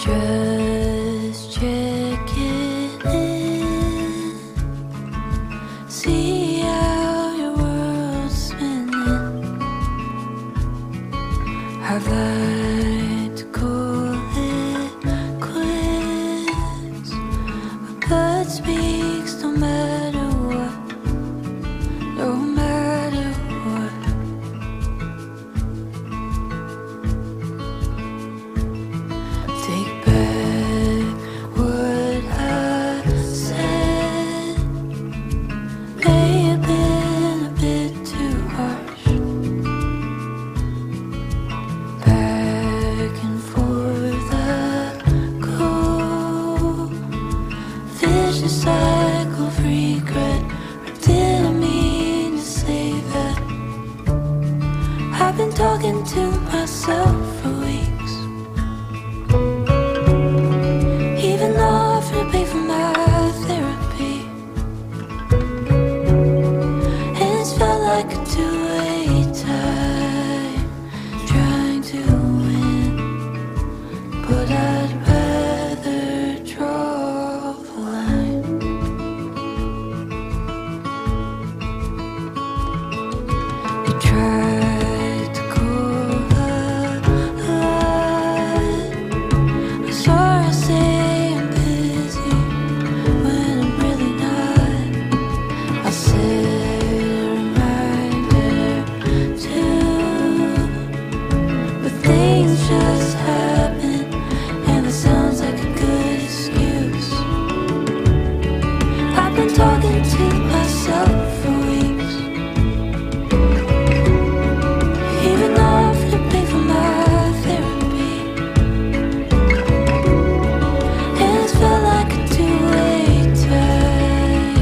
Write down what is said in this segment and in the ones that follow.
Just checking in, see how your world's spinning. I'd like to call it quits, but blood speaks no matter what, no matter what. Take back what I said, may have been a bit too harsh. Back and forth I go, vicious cycle of regret. Or did I mean to say that? I've been talking to myself for weeks, even offered to pay for my therapy, and it's felt like a two-way tie, trying to win, but I'd rather draw the line. You tried to call a lie. I'm sorry I say I'm busy when I'm really not. I'll set a reminder too, but things just happen, and it sounds like a good excuse. I've been talking to myself for weeks, even offered to pay for my therapy, and it's felt like a two-way tie,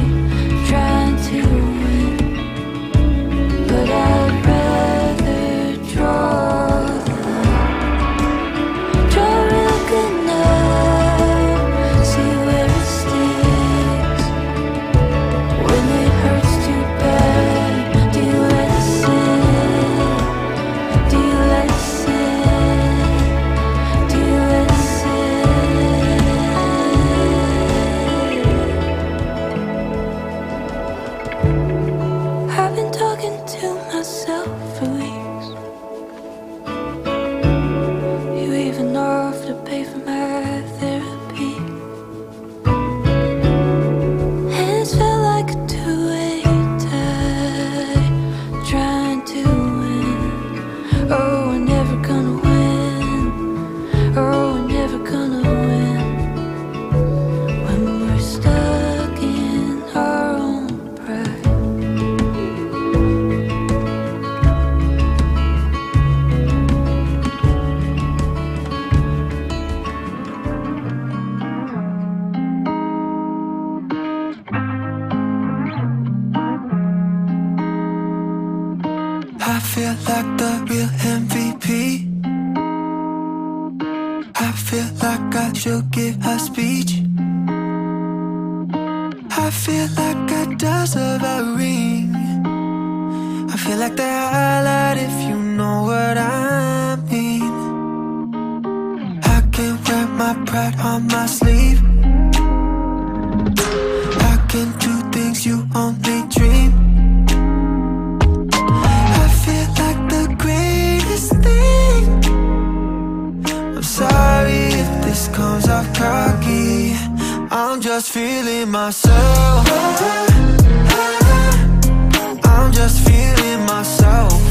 trying to win, but I'd rather draw the line. Draw real good now, see where it sticks. When it hurts too bad, do you let it sit? Do you let it sit? Do you let it sit? I've been talking to myself for weeks. You even offered to pay for my therapy, and it's felt like a two-way tie, trying to win. Oh, we're never gonna win. Oh, we're never gonna win when we're stuck in our own pride. I feel like the real MVP. I feel like I should give a speech. I feel like I deserve a ring. I feel like the highlight, if you know what I mean. I can wear my pride on my sleeve. I can do things you only dream. I feel like the greatest thing. I'm sorry if this comes off cocky. I'm just feeling myself. I'm just feeling myself.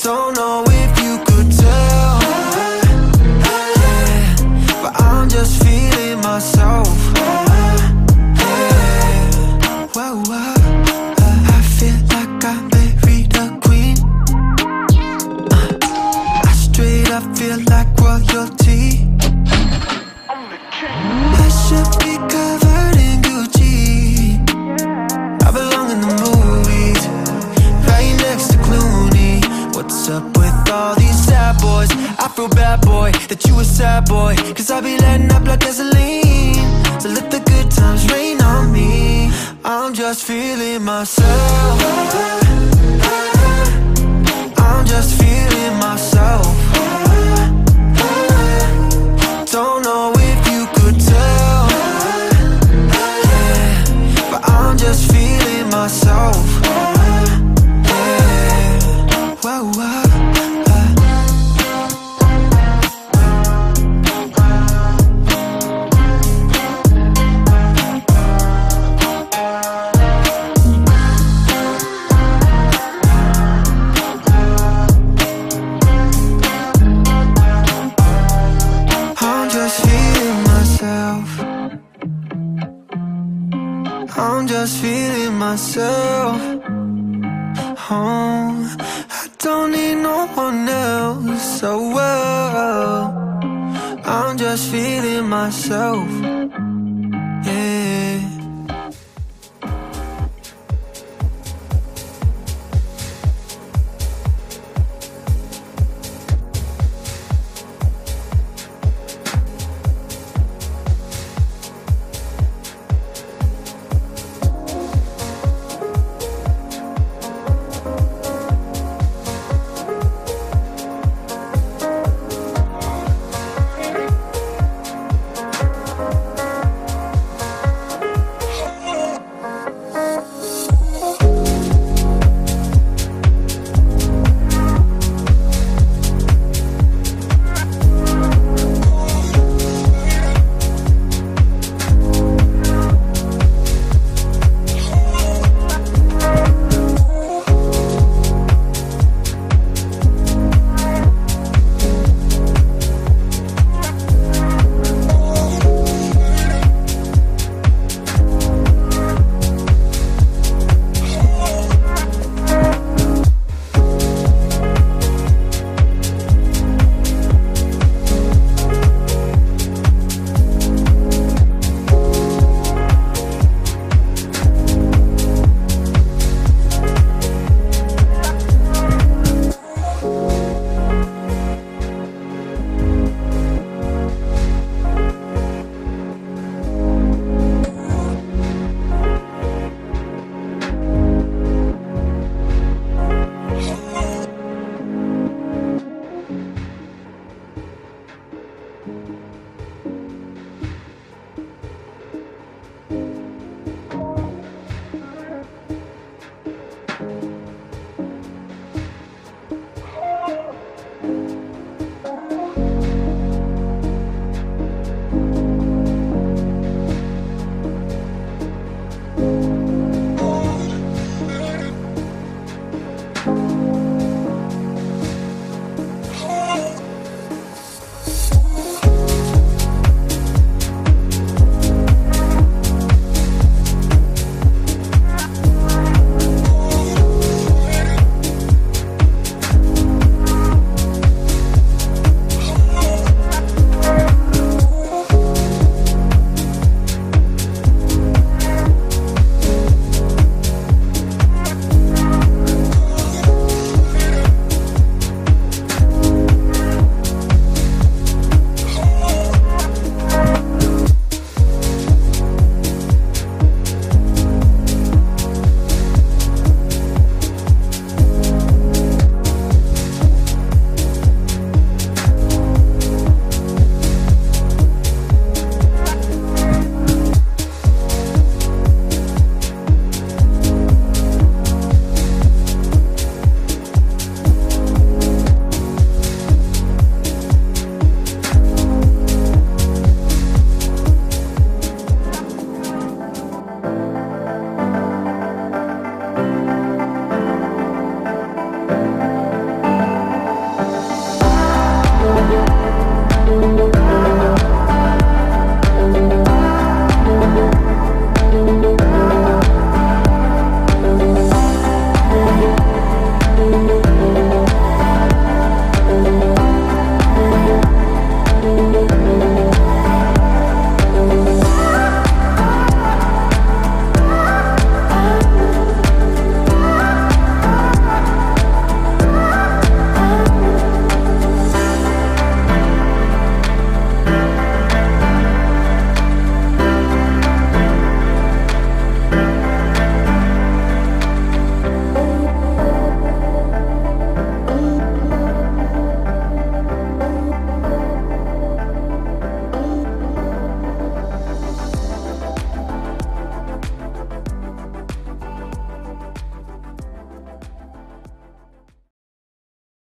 Don't know if you could tell, yeah, but I'm just feeling myself. Yeah. Whoa, whoa. I feel like I married a queen. I straight up feel like royalty. I should be covered in Gucci. I belong in the movies, right next to Clooney. What's up with all these sad boys? I feel bad, boy, that you a sad boy, cause I be letting up like gasoline. So let the good times rain on me. I'm just feeling myself. I'm just feeling myself. just feeling myself. Oh, I don't need no one else. So well, I'm just feeling myself.